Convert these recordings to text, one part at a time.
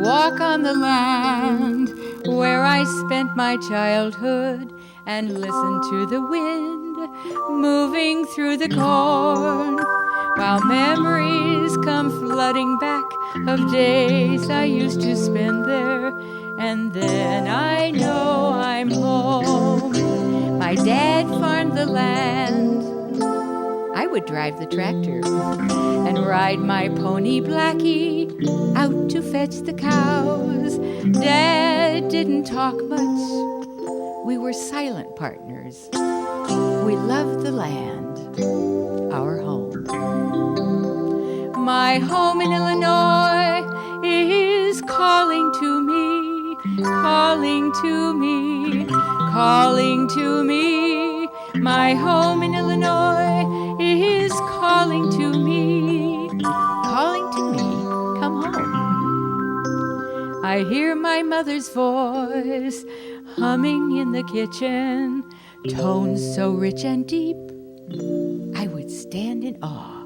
walk on the land where I spent my childhood and listen to the wind moving through the corn, while memories come flooding back of days I used to spend there, and then I know I'm home. My dad farmed the land. I would drive the tractor and ride my pony Blackie out to fetch the cows. Dad didn't talk much. We were silent partners. We loved the land, our home. My home in Illinois is calling to me, calling to me, calling to me. My home in Illinois is calling to me, calling to me, come home. I hear my mother's voice humming in the kitchen, tones so rich and deep, I would stand in awe.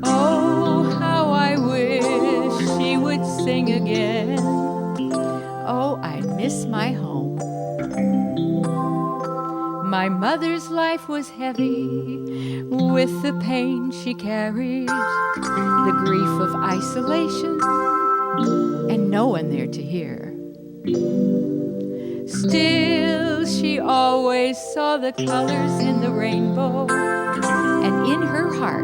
Oh, how I wish she would sing again. Oh, I miss my home. My mother's life was heavy with the pain she carried, the grief of isolation, and no one there to hear. Still, she always saw the colors in the rainbow, and in her heart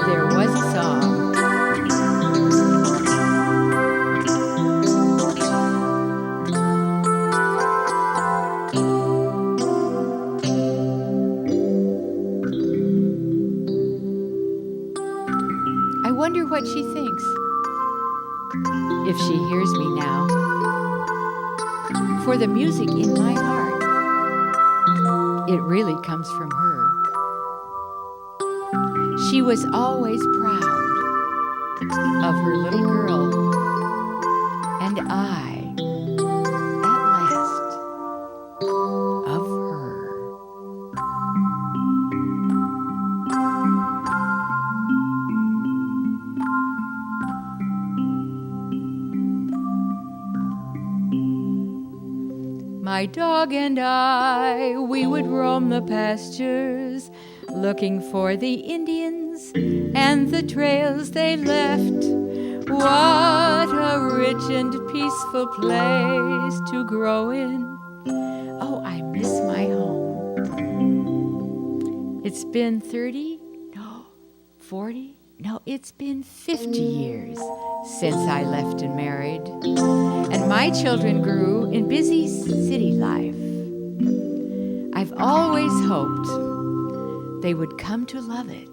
there was a song. I wonder what she thinks, if she hears me now. For the music in my heart, it really comes from her. She was always proud of her little girl, and I, at last, of her. My dog and I, we would roam the pastures, looking for the Indians and the trails they left. What a rich and peaceful place to grow in. Oh, I miss my home. It's been 30, no, 40, no, it's been 50 years since I left and married. And my children grew in busy city life. I've always hoped they would come to love it,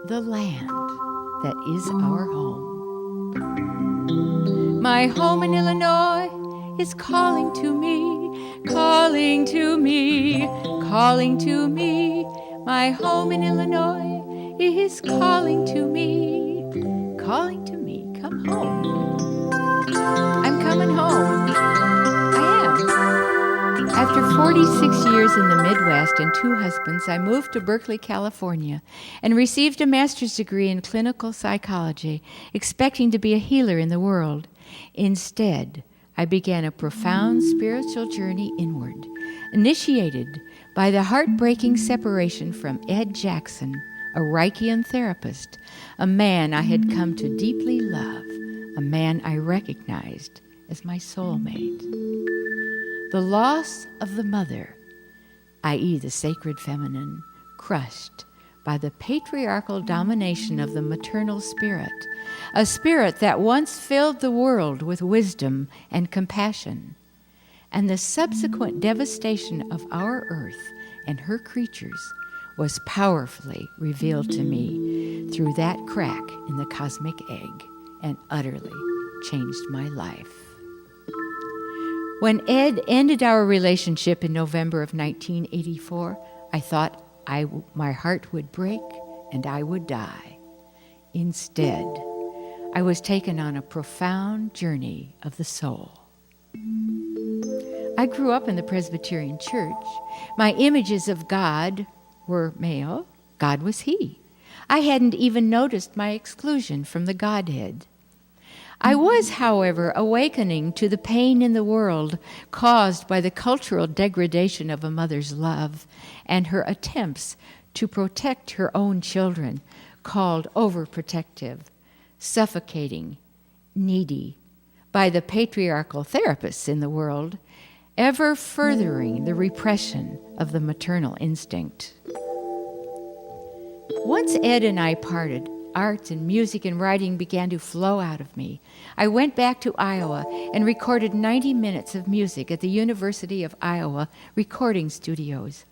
the land that is our home. My home in Illinois is calling to me, calling to me, calling to me. My home in Illinois is calling to me, calling to me. Come home. I'm coming home. I am. After 46 years in the Midwest and 2 husbands, I moved to Berkeley, California, and received a master's degree in clinical psychology, expecting to be a healer in the world. Instead, I began a profound spiritual journey inward, initiated by the heartbreaking separation from Ed Jackson, a Reichian therapist, a man I had come to deeply love, a man I recognized as my soulmate. The loss of the mother, i.e. the sacred feminine, crushed by the patriarchal domination of the maternal spirit, a spirit that once filled the world with wisdom and compassion, and the subsequent devastation of our earth and her creatures was powerfully revealed to me through that crack in the cosmic egg and utterly changed my life. When Ed ended our relationship in November of 1984, I thought my heart would break and I would die. Instead, I was taken on a profound journey of the soul. I grew up in the Presbyterian Church. My images of God were male. God was He. I hadn't even noticed my exclusion from the Godhead. I was, however, awakening to the pain in the world caused by the cultural degradation of a mother's love and her attempts to protect her own children, called overprotective, suffocating, needy, by the patriarchal therapists in the world, ever furthering the repression of the maternal instinct. Once Ed and I parted, art and music and writing began to flow out of me. I went back to Iowa and recorded 90 minutes of music at the University of Iowa recording studios.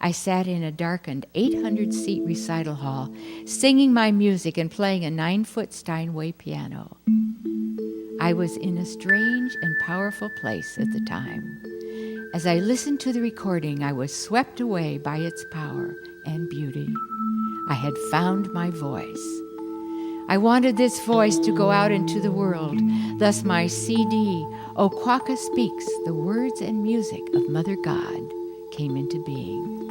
I sat in a darkened 800-seat recital hall, singing my music and playing a 9-foot Steinway piano. I was in a strange and powerful place at the time. As I listened to the recording, I was swept away by its power and beauty. I had found my voice. I wanted this voice to go out into the world. Thus my CD, Oquakeek Speaks, the Words and Music of Mother God, came into being.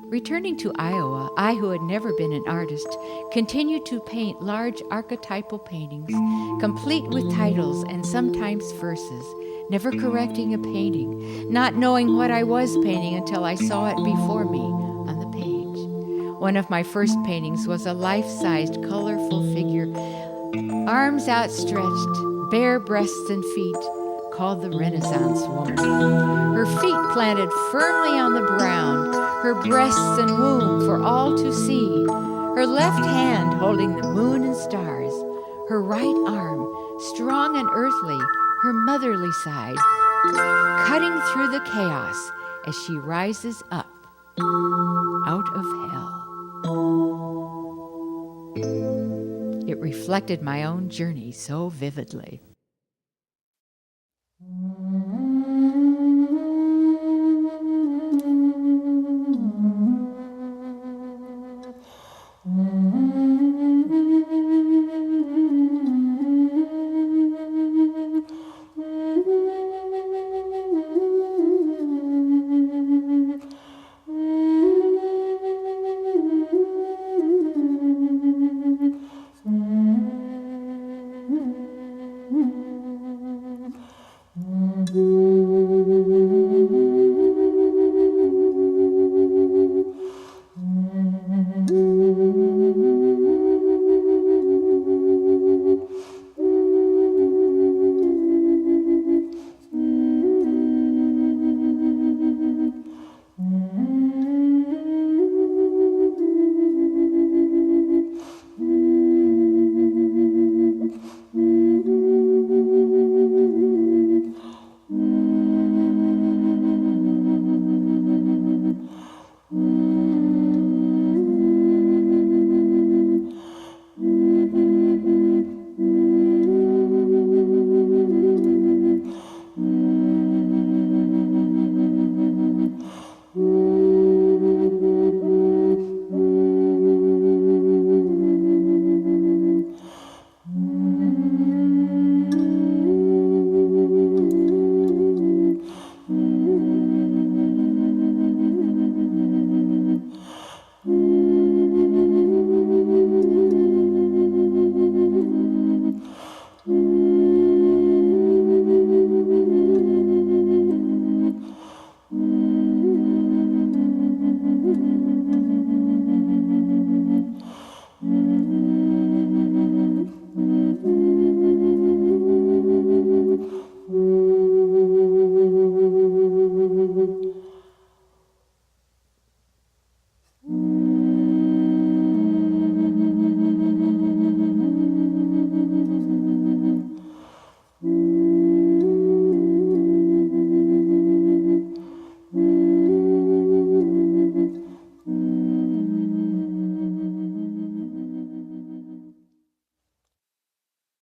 Returning to Iowa, I, who had never been an artist, continued to paint large archetypal paintings, complete with titles and sometimes verses, never correcting a painting, not knowing what I was painting until I saw it before me on the page. One of my first paintings was a life-sized, colorful figure, arms outstretched, bare breasts and feet, called the Renaissance woman. Her feet planted firmly on the ground, her breasts and womb for all to see, her left hand holding the moon and stars, her right arm, strong and earthly, her motherly side, cutting through the chaos as she rises up out of hell. It reflected my own journey so vividly.